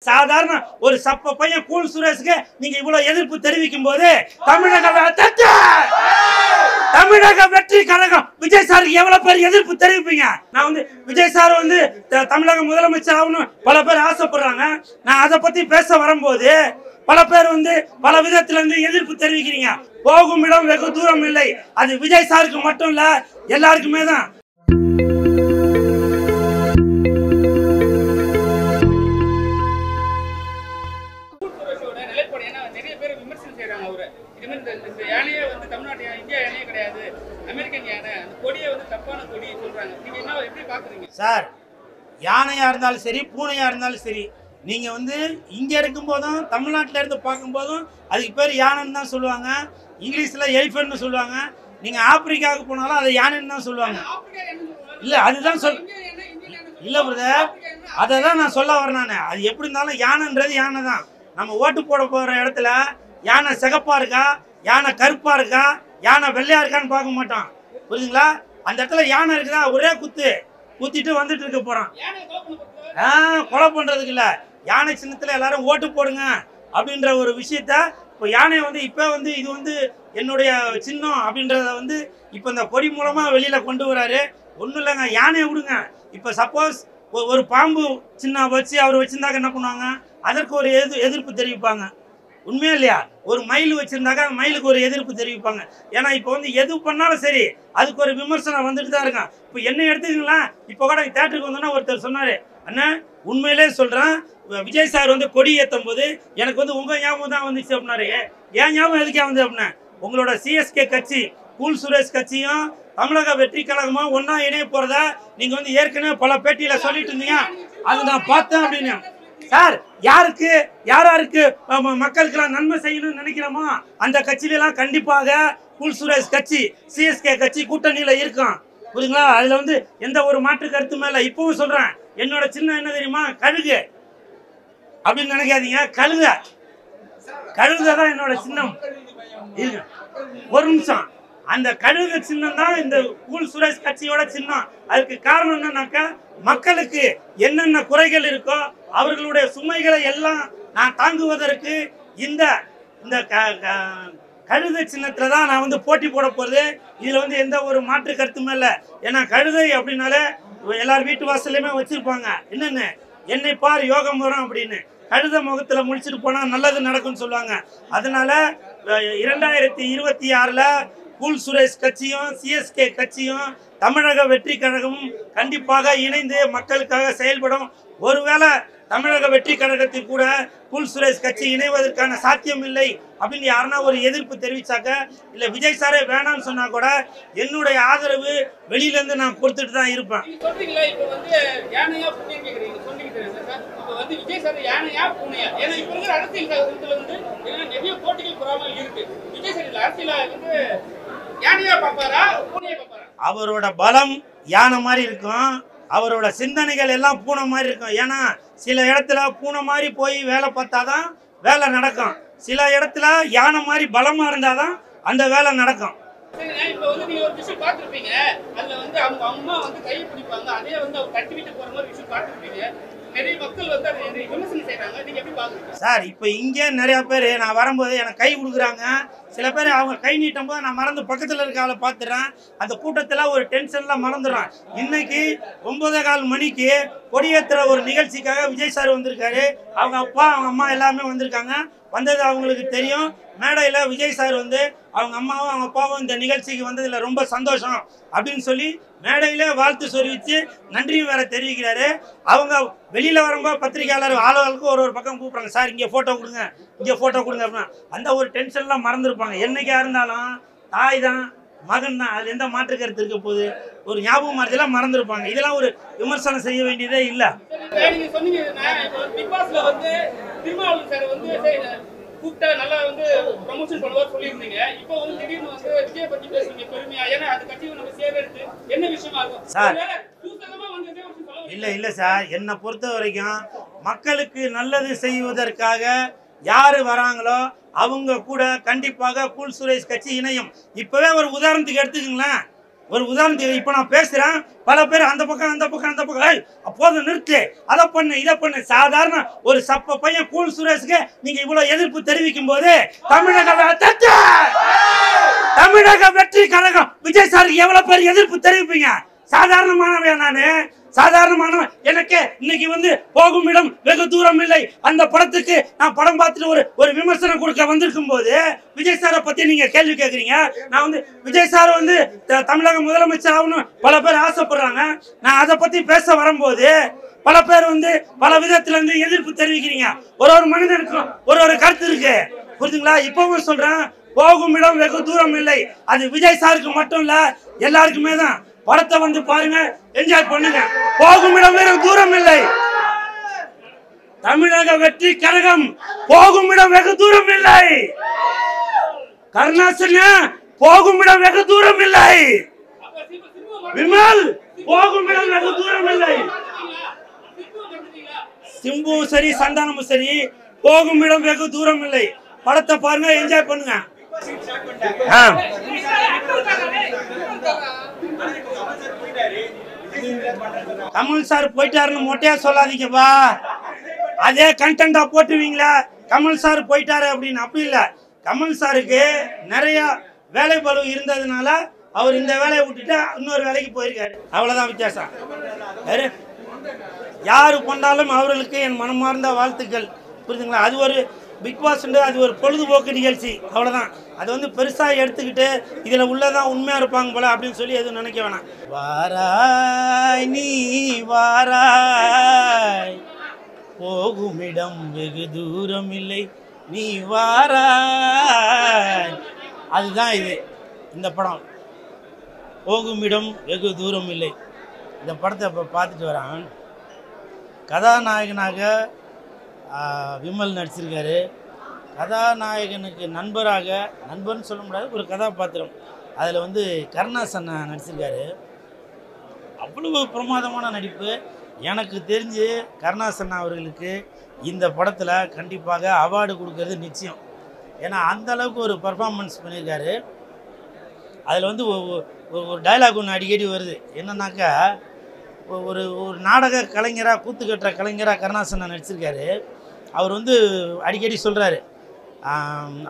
சாதாரண ஒரு சப்ப பையன் கூல் சுரேஷ்க்கு நீங்க இவ்வளவு எதிர்ப்பு தெரிவிக்கும் போது தமிழக வெற்றி கழகம் விஜய் சாருக்கு எவ்வளவு பேர் எதிர்ப்பு தெரிவிப்பீங்க? நான் வந்து விஜய் சார் வந்து தமிழக முதலமைச்சர் ஆகணும் பல பேர் ஆசைப்படுறாங்க. நான் அதை பத்தி பேச வரும்போது பல பேர் வந்து பல விதத்துல இருந்து எதிர்ப்பு தெரிவிக்கிறீங்க. போகும் இடம் வெகு தூரம் இல்லை. அது விஜய் சாருக்கு மட்டும் இல்ல, எல்லாருக்குமே தான். சார், யானையா இருந்தாலும் சரி, பூனையா இருந்தாலும் சரி, நீங்க வந்து இங்க இருக்கும் போதும் தமிழ்நாட்டில இருந்து பார்க்கும் போதும் அதுக்கு பேர் யானைன்னு தான் சொல்லுவாங்க. இங்கிலீஷ்ல எலிஃபென்ட்னு சொல்லுவாங்க. நீங்க ஆப்பிரிக்காவுக்கு போனாலும் அதை யானைன்னு தான் சொல்லுவாங்க. இல்ல அதுதான் இல்ல பிரதர், அதை தான் நான் சொல்ல வரேன். நான் அது எப்படி இருந்தாலும் யானைன்றது யானை தான். நம்ம ஓட்டு போட போற இடத்துல யானை சிகப்பா இருக்கா, யானை கருப்பா இருக்கா, யானை வெள்ளையா இருக்கான்னு பார்க்க மாட்டோம். புரியுதுங்களா? அந்த இடத்துல யானை இருக்குதா, ஒரே குத்திட்டு வந்துட்டு இருக்க போறான். கொலை பண்றதுக்கு இல்ல, யானை சின்னத்துல எல்லாரும் ஓட்டு போடுங்க அப்படின்ற ஒரு விஷயத்த இப்போ யானை வந்து இப்ப வந்து இது வந்து என்னுடைய சின்னம் அப்படின்றத வந்து இப்ப இந்த கொடி மூலமா வெளியில கொண்டு வராரு. ஒன்றும் இல்லைங்க, யானையை விடுங்க. இப்போ சப்போஸ் ஒரு பாம்பு சின்ன வச்சு அவர் வச்சிருந்தாக்க என்ன பண்ணுவாங்க? அதற்கு ஒரு எதிர்ப்பு தெரிவிப்பாங்க. உண்மையா இல்லையா? ஒரு மயில் வச்சிருந்தாக்க அந்த மயிலுக்கு ஒரு எதிர்ப்பு தெரிவிப்பாங்க. ஏன்னா இப்போ வந்து எது பண்ணாலும் சரி அதுக்கு ஒரு விமர்சனம் வந்துட்டு தான் இருக்கான். இப்போ என்ன எடுத்துக்கீங்களா, இப்போ கூட தேட்டருக்கு வந்தோன்னா ஒருத்தர் சொன்னாரு, அண்ணா உண்மையிலே சொல்றேன், விஜய் சார் வந்து கொடி ஏற்றும் போது எனக்கு வந்து உங்க ஞாபகம் தான் வந்துச்சு அப்படின்னாரு. ஏன் ஞாபகம் எதுக்கே வந்து அப்படின்னா, உங்களோட சிஎஸ்கே கட்சி கூல் சுரேஷ் கட்சியும் தமிழக வெற்றி கழகமும் ஒன்னா இணைய போறதா நீங்க வந்து ஏற்கனவே பல பேட்டியில சொல்லிட்டு இருந்தீங்க. அது நான் பார்த்தேன் அப்படின்னு. சார், யாருக்கு மக்களுக்கெல்லாம் நன்மை செய்யணும்னு நினைக்கிறோமோ அந்த கட்சியிலாம் கண்டிப்பாக கூல் சுரேஷ் கட்சி சிஎஸ்கே கட்சி கூட்டணியில இருக்கும். புரியுங்களா? அதுல வந்து எந்த ஒரு மாற்று கருத்து மேல இப்பவும் சொல்றேன். என்னோட சின்னம் என்ன தெரியுமா? கழுகு அப்படின்னு நினைக்காதீங்க. கழுகுதான் என்னோட சின்னம். ஒரு நிமிஷம், அந்த கழுகு சின்னம் தான் இந்த கூல் சுரேஷ் கட்சியோட சின்னம். அதுக்கு காரணம் என்னன்னாக்கா, மக்களுக்கு என்னென்ன குறைகள் இருக்கோ அவர்களுடைய சுமைகளை எல்லாம் நான் தாங்குவதற்கு இந்த கழுதை சின்னத்துல தான் நான் வந்து போட்டி போட போறது. இதுல வந்து எந்த ஒரு மாற்று கருத்துமே இல்லை. ஏன்னா கழுதை அப்படின்னாலே எல்லாரும் வீட்டு வாசல்லையுமே வச்சிருப்பாங்க. என்னன்னு, என்னை பார் யோகம் வரும் அப்படின்னு. கழுத முகத்துல முடிச்சுட்டு போனா நல்லது நடக்கும்னு சொல்லுவாங்க. அதனால 2026ல கூல் சுரேஷ் கட்சியும் சிஎஸ்கே கட்சியும் தமிழக வெற்றி கழகமும் கண்டிப்பாக இணைந்து மக்களுக்காக செயல்படும். ஒருவேளை தமிழக வெற்றி கழகத்தில் கூட கூல் சுரேஷ் கட்சி இணைவதற்கான சாத்தியம் இல்லை அப்படின்னு யாருன்னா ஒரு எதிர்ப்பு தெரிவிச்சாக்க, இல்ல விஜய் சாரே வேணாம்னு சொன்னா கூட என்னுடைய ஆதரவு வெளியில இருந்து நான் கொடுத்துட்டு தான் இருப்பேன். அவரோட பலம் யானை மாதிரி இருக்கும், அவரோட சிந்தனைகள் எல்லாம் பூனை மாதிரி இருக்கும். ஏன்னா சில இடத்துல பூனை மாதிரி போய் வேலை பார்த்தாதான் வேலை நடக்கும். சில இடத்துல யானை மாதிரி பலமா இருந்தாதான் அந்த வேலை நடக்கும். சார், இப்ப இங்கே நிறைய பேர் நான் வரும்போது எனக்கு கை கொடுக்குறாங்க. சில பேர் அவங்க கை நீட்டும் போது நான் மறந்து பக்கத்துல இருக்க ஆளை பார்த்துறேன். அந்த கூட்டத்துல ஒரு டென்ஷன்ல மறந்துடுறான். இன்னைக்கு 9:15 மணிக்கு கொடியேற்றுற ஒரு நிகழ்ச்சிக்காக விஜய் சார் வந்திருக்காரு. அவங்க அப்பா அவங்க அம்மா எல்லாமே வந்திருக்காங்க. வந்தது அவங்களுக்கு தெரியும். மேடையில விஜய் சார் வந்து அவங்க அம்மாவும் அவங்க அப்பாவும் இந்த நிகழ்ச்சிக்கு வந்ததுல ரொம்ப சந்தோஷம் அப்படின்னு சொல்லி மேடையிலே வாழ்த்து சொல்லிச்சு, நன்றியும் வேற தெரிவிக்கிறாரு. அவங்க வெளியில வரும்போது பத்திரிகையாளர் ஆளுகளுக்கு ஒரு பக்கம் கூப்பிடுறாங்க, சார் இங்கே போட்டோ கொடுங்க, இங்கே போட்டோ கொடுங்க அப்படின்னா அந்த ஒரு டென்ஷன்லாம் மறந்துருப்பாங்க. என்னைக்கா இருந்தாலும் தாய் தான் மகன் தான், அதுல எந்த மாற்று கருத்து இருக்க போகுது, ஒரு ஞாபகம் மாதிரிலாம் மறந்துருப்பாங்க. இதெல்லாம் ஒரு விமர்சனம் செய்ய வேண்டியதே இல்லை. கூப்பிட்டா நல்லா வந்து ப்ரமோஷன் பண்ணுவார் சொல்லியிருந்தீங்க. இப்போ வந்து திடீர்னு வந்து விஜய் பத்தி பேசுறீங்க பெருமையா. ஏன்னா அது கட்சியை நம்ம சேர்த்து என்ன விஷயமா இருக்கும் சார்? இல்ல சார், என்னை பொறுத்த வரைக்கும் மக்களுக்கு நல்லது செய்வதற்காக யாரு வராங்களோ அவங்க கூட கண்டிப்பாக கூல் சுரேஷ் கட்சி இணையும். இப்பவே ஒரு உதாரணத்துக்கு எடுத்துக்கங்களேன், ஒரு உதாரணத்துக்கு இப்போ நான் பேசுகிறேன், பல பேர் அந்த பக்கம் அப்போதும் நிறுத்து, அதை பண்ணு இதை பண்ணு. சாதாரண ஒரு சப்ப பையன் கூல் சுரேஷுக்கு நீங்கள் இவ்வளோ எதிர்ப்பு தெரிவிக்கும் போது தமிழக வெற்றி கழகம் விஜய் சாருக்கு எவ்வளோ பேர் எதிர்ப்பு தெரிவிப்பீங்க? சாதாரணமானவன் நான், சாதாரணமானவன். எனக்கு இன்னைக்கு வந்து போகும் இடம் வெகு தூரம் இல்லை அந்த படத்துக்கு நான் படம் பார்த்துட்டு ஒரு விமர்சனம் கொடுக்க வந்திருக்கும் போது விஜய் சாரை பத்தி நீங்க கேள்வி கேட்குறீங்க. நான் வந்து விஜய் சார் வந்து தமிழக முதலமைச்சர் ஆகணும் பல பேர் ஆசைப்படுறாங்க. நான் அதை பத்தி பேச வரும்போது பல பேர் வந்து பல விதத்துல இருந்து எதிர்ப்பு தெரிவிக்கிறீங்க. ஒரு மனிதனுக்கும் ஒரு கருத்து இருக்கு, புரியுதுங்களா? இப்பவும் சொல்றேன், போகும் இடம் வெகு தூரம் இல்லை. அது விஜய் சாருக்கு மட்டும் இல்ல, எல்லாருக்குமே தான். படத்தை வந்து பாருங்க, என்ஜாய் பண்ணுங்க. போகும் இடம் வெகு தூரம் இல்லை. தமிழக வெற்றி கழகம் போகும் இடம் வெகு தூரம் இல்லை. கருணாசன போகும் இடம் வெகு தூரம் இல்லை. விமல் போகும் இடம் வெகு தூரம் இல்லை. சிம்புவும் சரி சந்தானமும் சரி போகும் இடம் வெகு தூரம் இல்லை. படத்தை பாருங்க, என்ஜாய் பண்ணுங்க. கமல் சார் போயிட்டாருன்னு மொட்டையா சொல்லாதீங்கப்பா. அதே கண்டென்ட்டா போட்டுவீங்களா கமல் சார் போயிட்டாரு அப்படின்னு? அப்படி இல்லை. கமல் சாருக்கு நிறைய வேலை பளு இருந்ததுனால அவர் இந்த வேலையை விட்டுட்டு இன்னொரு வேலைக்கு போயிருக்காரு. அவ்வளவுதான் வித்தியாசம். யாரு பண்ணாலும் அவர்களுக்கு என் மனமார்ந்த வாழ்த்துக்கள், புரியுதுங்களா? அது ஒரு பிக் பாஸ், அது ஒரு பொழுதுபோக்கு நிகழ்ச்சி, அவ்வளோதான். அது வந்து பெருசாக எடுத்துக்கிட்டு இதில் உள்ளதான் உண்மையாக இருப்பாங்க போல அப்படின்னு சொல்லி எதுவும் நினைக்க வேணாம். வாராய் நீ வாராய், போகுமிடம் வெகு தூரம் இல்லை, நீ வாராய். அதுதான் இது. இந்த படம் போகுமிடம் வெகு தூரம் இல்லை. இந்த படத்தை இப்போ பார்த்துட்டு வரான். கதாநாயகனாக விமல் நடிச்சிருக்காரு. கதாநாயகனுக்கு நண்பராக, நண்பர்னு சொல்ல முடியாது, ஒரு கதாபாத்திரம் அதில் வந்து கருணாசன் நடிச்சிருக்காரு. அவ்வளவு பிரமாதமான நடிப்பு. எனக்கு தெரிஞ்சு கருணாசன் அவர்களுக்கு இந்த படத்தில் கண்டிப்பாக அவார்டு கொடுக்கறது நிச்சயம். ஏன்னா அந்த அளவுக்கு ஒரு பர்ஃபார்மன்ஸ் பண்ணியிருக்காரு. அதில் வந்து ஒரு டைலாக் ஒன்று அடிக்கடி வருது. என்னன்னாக்கா, ஒரு நாடக கலைஞராக, கூத்து கட்டுற கலைஞராக கருணாசன் நடிச்சிருக்காரு. அவர் வந்து அடிக்கடி சொல்கிறாரு,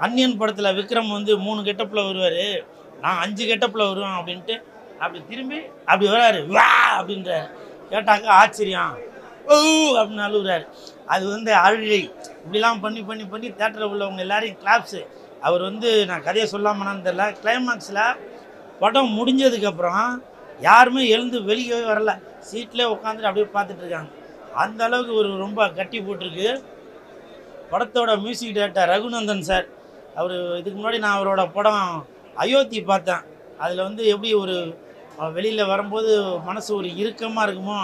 அன்னியன் படத்தில் விக்ரம் வந்து 3 கெட்டப்பில் வருவார், நான் 5 கெட்டப்பில் வருவேன் அப்படின்ட்டு. அப்படி திரும்பி அப்படி வராரு, வா அப்படின்றாரு. கேட்டாக்கா ஆச்சரியம், ஓ அப்படின்னு அழுகுறாரு. அது வந்து அழுகை. இப்படிலாம் பண்ணி பண்ணி பண்ணி தேட்டரில் உள்ளவங்க எல்லாரையும் கிளாப்ஸு. அவர் வந்து, நான் கதையை சொல்லாமனான்னு தெரியல, கிளைமேக்ஸில் படம் முடிஞ்சதுக்கப்புறம் யாருமே எழுந்து வெளியே வரல, சீட்லேயே உட்காந்துட்டு அப்படியே பார்த்துட்ருக்காங்க. அந்த அளவுக்கு ஒரு ரொம்ப கட்டி போட்டிருக்கு. படத்தோட மியூசிக் டைரக்டர் ரகுநந்தன் சார். அவர் இதுக்கு முன்னாடி நான் அவரோட படம் அயோத்தி பார்த்தேன். அதில் வந்து எப்படி ஒரு வெளியில் வரும்போது மனசு ஒரு இறுக்கமாக இருக்குமோ,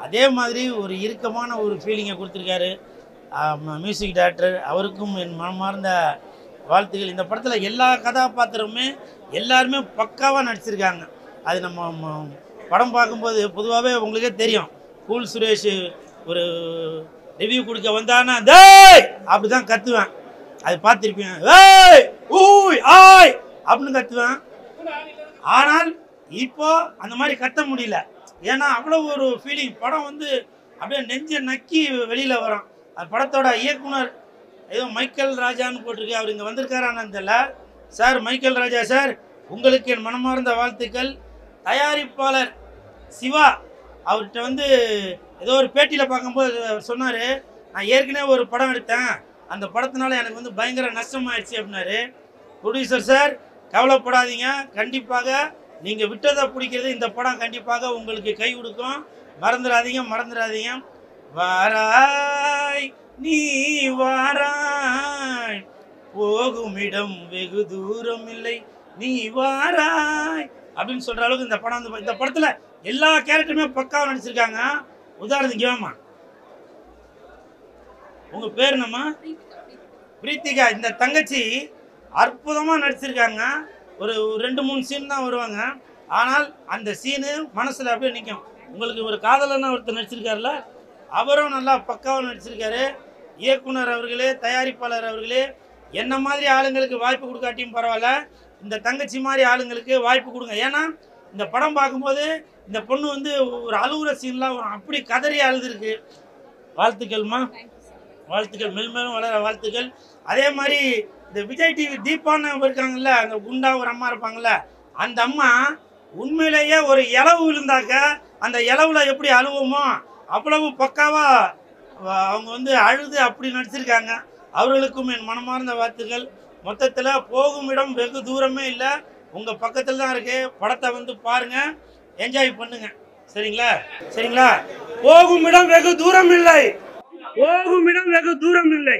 அதே மாதிரி ஒரு இறுக்கமான ஒரு ஃபீலிங்கை கொடுத்துருக்காரு மியூசிக் டைரக்டர். அவருக்கும் என் மனமார்ந்த வாழ்த்துக்கள். இந்த படத்தில் எல்லா கதாபாத்திரமுமே எல்லாருமே பக்காவாக நடிச்சிருக்காங்க. அது நம்ம படம் பார்க்கும்போது பொதுவாகவே உங்களுக்கே தெரியும், கூல் சுரேஷ் ஒரு ரிவ்யூ கொடுக்க வந்தானா டேய் அப்படி தான் கத்துவேன். அது பார்த்துருப்பேன், ஏய் ஊய் ஆய் அப்படின்னு கத்துவேன். ஆனால் இப்போ அந்த மாதிரி கத்த முடியல. ஏன்னா அவ்வளோ ஒரு ஃபீலிங். படம் வந்து அப்படியே நெஞ்சை நக்கி வெளியில் வரும். அந்த படத்தோட இயக்குனர் ஏதோ மைக்கேல் ராஜான்னு போட்டிருக்கு, அவர் இங்கே வந்திருக்காரான்னு தெரியல. சார் மைக்கேல் ராஜா சார், உங்களுக்கு என் மனமார்ந்த வாழ்த்துக்கள். தயாரிப்பாளர் சிவா அவர்கிட்ட வந்து ஏதோ ஒரு பேட்டியில் பார்க்கும்போது சொன்னார், நான் ஏற்கனவே ஒரு படம் எடுத்தேன், அந்த படத்தினால எனக்கு வந்து பயங்கர நஷ்டமாயிடுச்சு அப்படின்னாரு. ப்ரொடியூசர் சார் கவலைப்படாதீங்க, கண்டிப்பாக நீங்கள் விட்டதை பிடிக்கிறது இந்த படம் கண்டிப்பாக உங்களுக்கு கை கொடுக்கும், மறந்துடாதீங்க. வாராய் நீ வாராய், போகுமிடம் வெகு தூரம் இல்லை, நீ வாராய் அப்படின்னு சொல்கிற அளவுக்கு இந்த படம் வந்து, இந்த படத்தில் எல்லா கேரக்டருமே பக்காவாக நடிச்சிருக்காங்க. உதாரணத்துக்கு கேமா, உங்கள் பேர் என்னம்மா? பிரீத்திகா. இந்த தங்கச்சி அற்புதமாக நடிச்சிருக்காங்க. ஒரு 2-3 சீன் தான் வருவாங்க, ஆனால் அந்த சீனு மனசில் அப்படியே நிற்கும். உங்களுக்கு ஒரு காதலன்னா ஒருத்தர் நடிச்சிருக்காருல, அவரும் நல்லா பக்காவாக நடிச்சிருக்காரு. இயக்குனர் அவர்களே, தயாரிப்பாளர் அவர்களே, என்ன மாதிரி ஆளுங்களுக்கு வாய்ப்பு கொடுக்காட்டியும் பரவாயில்ல, இந்த தங்கச்சி மாதிரி ஆளுங்களுக்கு வாய்ப்பு கொடுங்க. ஏன்னா இந்த படம் பார்க்கும்போது இந்த பொண்ணு வந்து ஒரு அழுகுற சீன்லாம் ஒரு அப்படி கதறி அழுதுருக்கு. வாழ்த்துக்கள்மா, வாழ்த்துக்கள், மெல்மேலும் வளர வாழ்த்துக்கள். அதே மாதிரி இந்த விஜய் டிவி தீபான்னு இருக்காங்கல்ல, அந்த குண்டா ஒரு அம்மா இருப்பாங்கல்ல, அந்த அம்மா உண்மையிலேயே ஒரு இலவு விழுந்தாக்க அந்த இலவுல எப்படி அழுவோமோ அவ்வளவு பக்காவா அவங்க வந்து அழுது அப்படி நடிச்சிருக்காங்க. அவர்களுக்கும் என் மனமார்ந்த வாழ்த்துக்கள். மொத்தத்தில் போகும் இடம் வெகு தூரமே இல்லை, உங்கள் பக்கத்தில் தான் இருக்கு. படத்தை வந்து பாருங்க, என்ஜாய் பண்ணுங்க. சரிங்களா? சரிங்களா? போகும் இடம் வெகு தூரம் இல்லை, போகும் இடம் வெகு தூரம் இல்லை.